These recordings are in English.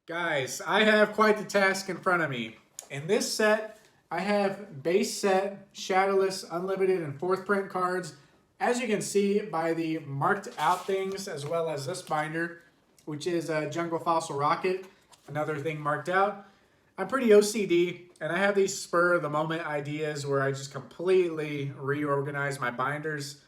Guys, I have quite the task in front of me. In this set, I have base set, shadowless, unlimited, and fourth print cards. As you can see by the marked out things, as well as this binder, which is a Jungle Fossil Rocket, another thing marked out. I'm pretty OCD, and I have these spur of the moment ideas where I just completely reorganize my binders.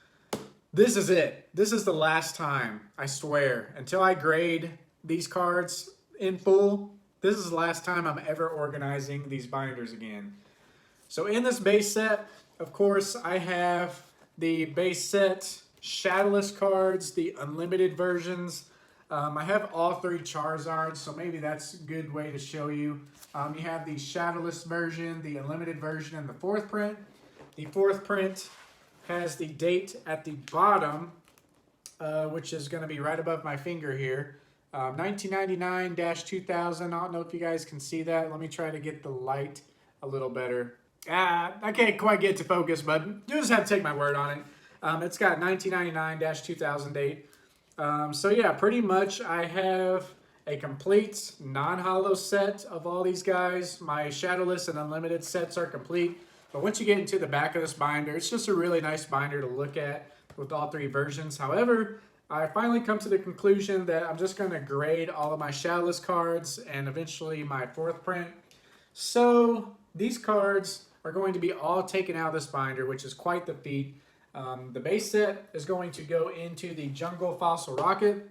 This is it. This is the last time, I swear. Until I grade these cards in full, this is the last time I'm ever organizing these binders again. So in this base set, of course, I have the base set shadowless cards, the unlimited versions. I have all three Charizards, so maybe that's a good way to show you. You have the shadowless version, the unlimited version, and the fourth print. The fourth print has the date at the bottom, which is going to be right above my finger here. 1999-2000. I don't know if you guys can see that. Let me try to get the light a little better. I can't quite get to focus, but you just have to take my word on it. It's got 1999-2000 date. So yeah, pretty much I have a complete non-hollow set of all these guys. My shadowless and unlimited sets are complete. But once you get into the back of this binder, it's just a really nice binder to look at with all three versions. However, I finally come to the conclusion that I'm just going to grade all of my shadowless cards and eventually my fourth print. So these cards are going to be all taken out of this binder, which is quite the feat. The base set is going to go into the Jungle Fossil Rocket.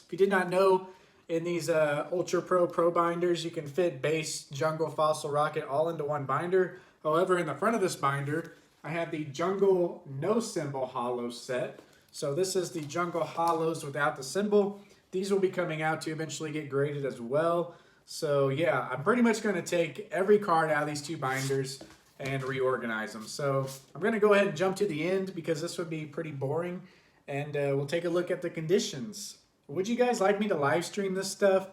If you did not know, in these Ultra Pro binders, you can fit base, Jungle, Fossil, Rocket all into one binder. However, in the front of this binder, I have the Jungle No Symbol Hollow set. So this is the Jungle Hollows without the symbol. These will be coming out to eventually get graded as well. So yeah, I'm pretty much going to take every card out of these two binders and reorganize them. So I'm going to go ahead and jump to the end because this would be pretty boring. And we'll take a look at the conditions. Would you guys like me to live stream this stuff?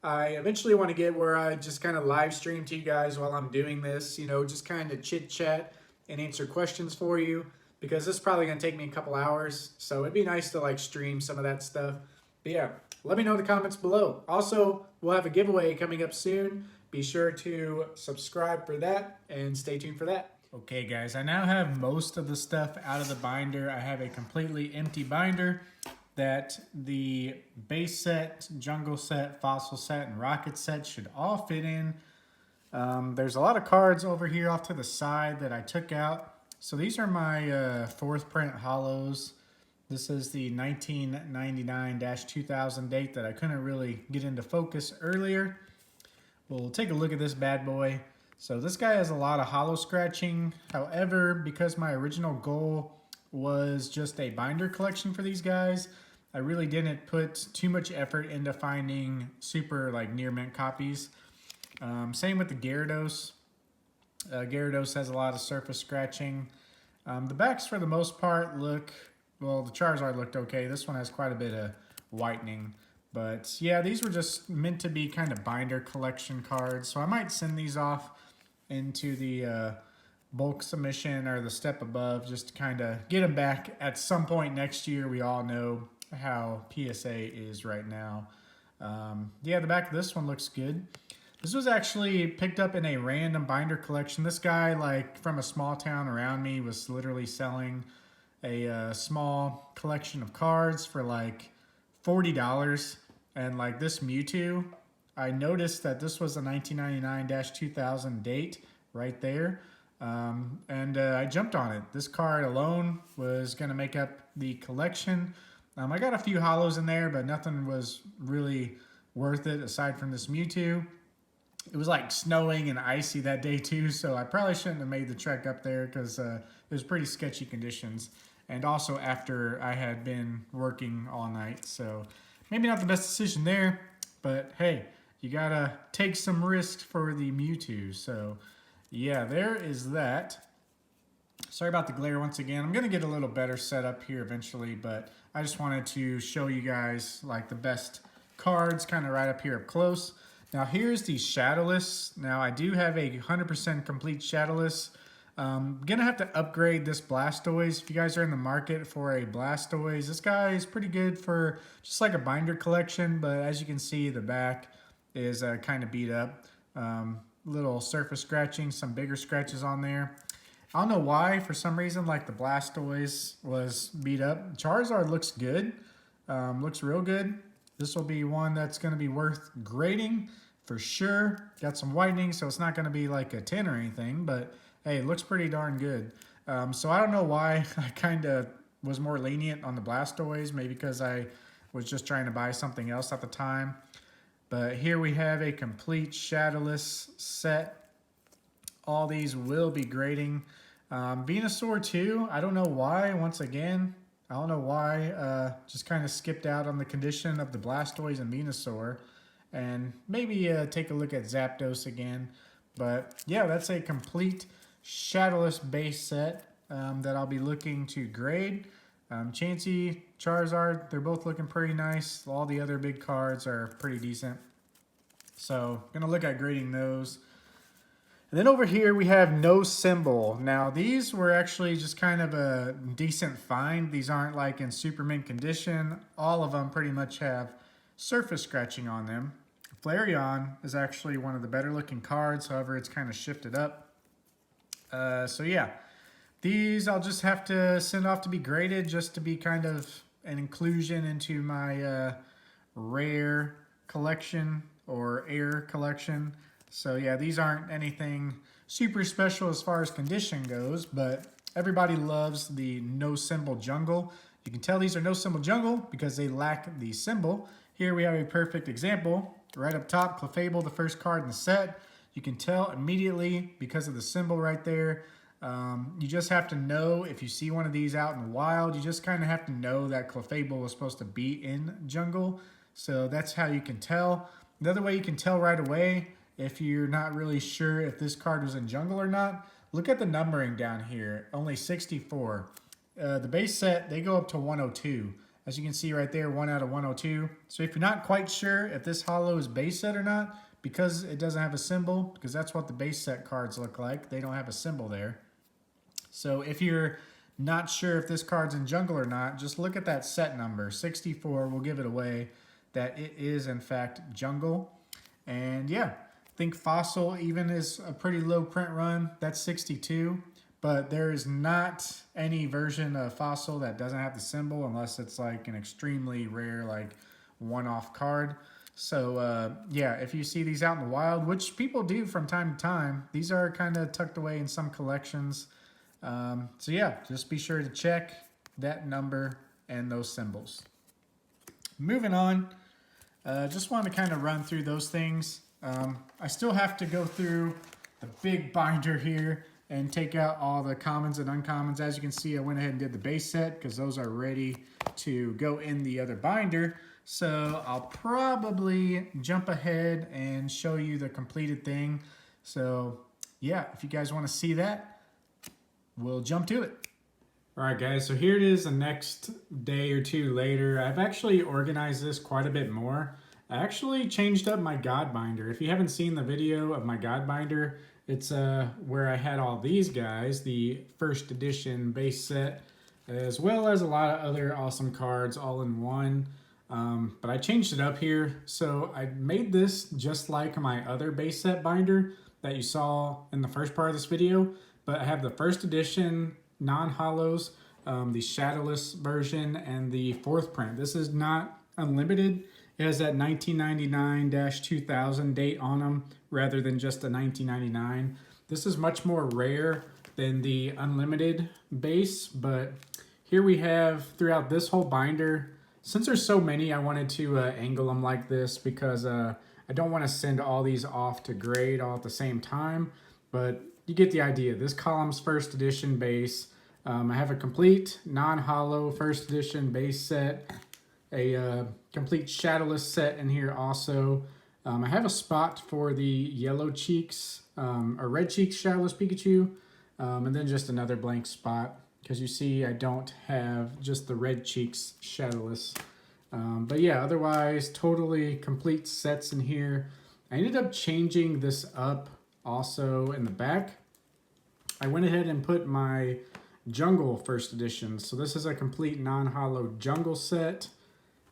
I eventually want to get where I just kind of live stream to you guys while I'm doing this, you know, just kind of chit chat and answer questions for you because this is probably going to take me a couple hours. So it'd be nice to like stream some of that stuff. But yeah, let me know in the comments below. Also, we'll have a giveaway coming up soon. Be sure to subscribe for that and stay tuned for that. Okay guys, I now have most of the stuff out of the binder. I have a completely empty binder that the base set, jungle set, fossil set, and rocket set should all fit in. There's a lot of cards over here off to the side that I took out. So these are my fourth print hollows. This is the 1999-2000 date that I couldn't really get into focus earlier. We'll take a look at this bad boy. So this guy has a lot of hollow scratching. However, because my original goal was just a binder collection for these guys, I really didn't put too much effort into finding super like near mint copies. Same with the Gyarados. Gyarados has a lot of surface scratching. The backs for the most part look, well, the Charizard looked okay. This one has quite a bit of whitening. But yeah, these were just meant to be kind of binder collection cards. So I might send these off into the bulk submission or the step above just to kind of get them back at some point next year. We all know how PSA is right now. Yeah, the back of this one looks good. This was actually picked up in a random binder collection. This guy, like from a small town around me, was literally selling a small collection of cards for like $40. And like this Mewtwo, I noticed that this was a 1999-2000 date right there. I jumped on it. This card alone was going to make up the collection. I got a few hollows in there, but nothing was really worth it aside from this Mewtwo. It was like snowing and icy that day too, so I probably shouldn't have made the trek up there because it was pretty sketchy conditions. And also after I had been working all night, so maybe not the best decision there, but hey, you gotta take some risks for the Mewtwo. So yeah, there is that. Sorry about the glare once again. I'm gonna get a little better set up here eventually, but I just wanted to show you guys like the best cards kind of right up here up close. Now here's the shadowless. Now I do have a 100% complete shadowless. Gonna have to upgrade this Blastoise. If you guys are in the market for a Blastoise, this guy is pretty good for just like a binder collection, but as you can see, the back is kind of beat up. Little surface scratching, some bigger scratches on there. I don't know why, for some reason, like the Blastoise was beat up. Charizard looks good, looks real good. This will be one that's going to be worth grading for sure. Got some whitening, so it's not going to be like a 10 or anything, but hey, it looks pretty darn good. So I don't know why I kind of was more lenient on the Blastoise, maybe because I was just trying to buy something else at the time. But here we have a complete shadowless set. All these will be grading. Venusaur too, I don't know why, once again, I don't know why, just kind of skipped out on the condition of the Blastoise and Venusaur. And maybe take a look at Zapdos again. But yeah, that's a complete shadowless base set that I'll be looking to grade. Chansey, Charizard, they're both looking pretty nice. All the other big cards are pretty decent. So, gonna look at grading those. And then over here we have no symbol. Now these were actually just kind of a decent find. These aren't like in super mint condition. All of them pretty much have surface scratching on them. Flareon is actually one of the better looking cards, however it's kind of shifted up. So yeah, these I'll just have to send off to be graded just to be kind of an inclusion into my rare collection or air collection. So yeah, these aren't anything super special as far as condition goes, but everybody loves the no symbol jungle. You can tell these are no symbol jungle because they lack the symbol. Here we have a perfect example. Right up top, Clefable, the first card in the set. You can tell immediately because of the symbol right there. You just have to know if you see one of these out in the wild, you just kind of have to know that Clefable was supposed to be in jungle. So that's how you can tell. Another way you can tell right away, if you're not really sure if this card was in jungle or not, look at the numbering down here, only 64. The base set, they go up to 102. As you can see right there, 1 out of 102. So if you're not quite sure if this holo is base set or not, because it doesn't have a symbol, because that's what the base set cards look like, they don't have a symbol there. So if you're not sure if this card's in jungle or not, just look at that set number. 64 will give it away that it is in fact jungle. And yeah, I think Fossil even is a pretty low print run. That's 62. But there is not any version of Fossil that doesn't have the symbol unless it's like an extremely rare, like one-off card. So yeah, if you see these out in the wild, which people do from time to time, these are kind of tucked away in some collections. So yeah, just be sure to check that number and those symbols. Moving on, just wanted to kind of run through those things. I still have to go through the big binder here and take out all the commons and uncommons. As you can see, I went ahead and did the base set because those are ready to go in the other binder. So I'll probably jump ahead and show you the completed thing. So yeah, if you guys want to see that, we'll jump to it. All right, guys, so here it is the next day or two later. I've actually organized this quite a bit more. I actually changed up my God binder. If you haven't seen the video of my God binder, it's where I had all these guys, the first edition base set, as well as a lot of other awesome cards all in one. But I changed it up here. So I made this just like my other base set binder that you saw in the first part of this video. But I have the first edition non-holos, the shadowless version, and the fourth print. This is not unlimited. It has that 1999-2000 date on them rather than just a 1999. This is much more rare than the unlimited base, but here we have throughout this whole binder, since there's so many, I wanted to angle them like this because I don't want to send all these off to grade all at the same time, but you get the idea. This column's first edition base. I have a complete non-holo first edition base set, a complete shadowless set in here also. I have a spot for the yellow cheeks, or red cheeks shadowless Pikachu, and then just another blank spot because you see I don't have just the red cheeks shadowless. But yeah, otherwise totally complete sets in here. I ended up changing this up also in the back. I went ahead and put my jungle first edition. So this is a complete non-holo jungle set.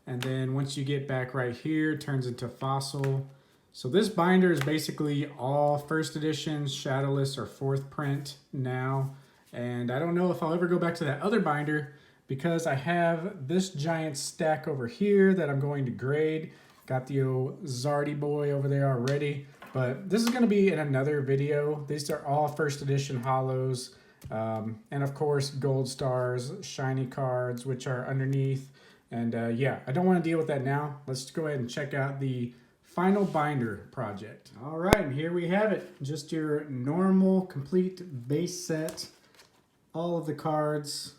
And then once you get back right here, it turns into Fossil. So this binder is basically all first edition, shadowless, or fourth print now. And I don't know if I'll ever go back to that other binder because I have this giant stack over here that I'm going to grade. Got the old Zardy boy over there already. But this is going to be in another video. These are all first edition holos. And of course, gold stars, shiny cards, which are underneath. And yeah, I don't want to deal with that now. Let's go ahead and check out the final binder project. All right, and here we have it. Just your normal, complete base set. All of the cards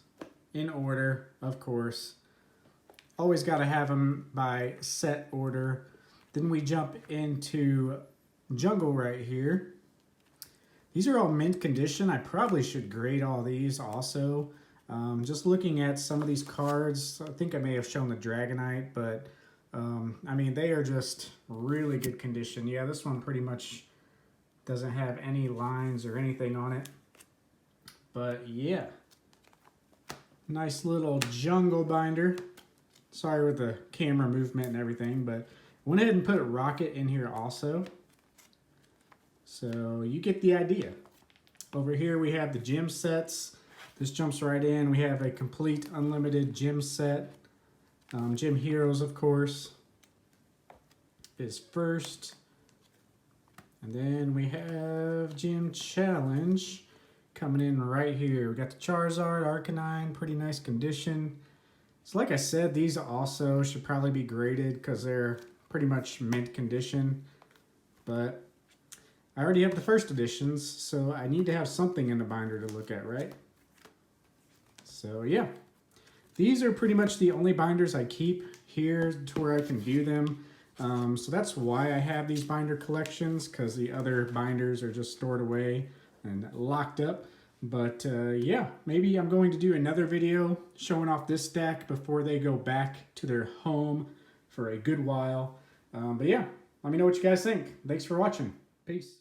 in order, of course. Always got to have them by set order. Then we jump into Jungle right here. These are all mint condition. I probably should grade all these also. Just looking at some of these cards, I think I may have shown the Dragonite, but I mean, they are just really good condition. Yeah, this one pretty much doesn't have any lines or anything on it. But yeah, nice little Jungle binder. Sorry with the camera movement and everything, but went ahead and put Rocket in here also. So you get the idea. Over here we have the gym sets. This jumps right in. We have a complete unlimited gym set. Gym Heroes, of course, is first. And then we have Gym Challenge coming in right here. We got the Charizard, Arcanine, pretty nice condition. So like I said, these also should probably be graded because they're pretty much mint condition. But I already have the first editions, so I need to have something in the binder to look at, right? So yeah, these are pretty much the only binders I keep here to where I can view them. So that's why I have these binder collections, because the other binders are just stored away and locked up. But yeah, maybe I'm going to do another video showing off this stack before they go back to their home for a good while. But yeah, let me know what you guys think. Thanks for watching. Peace.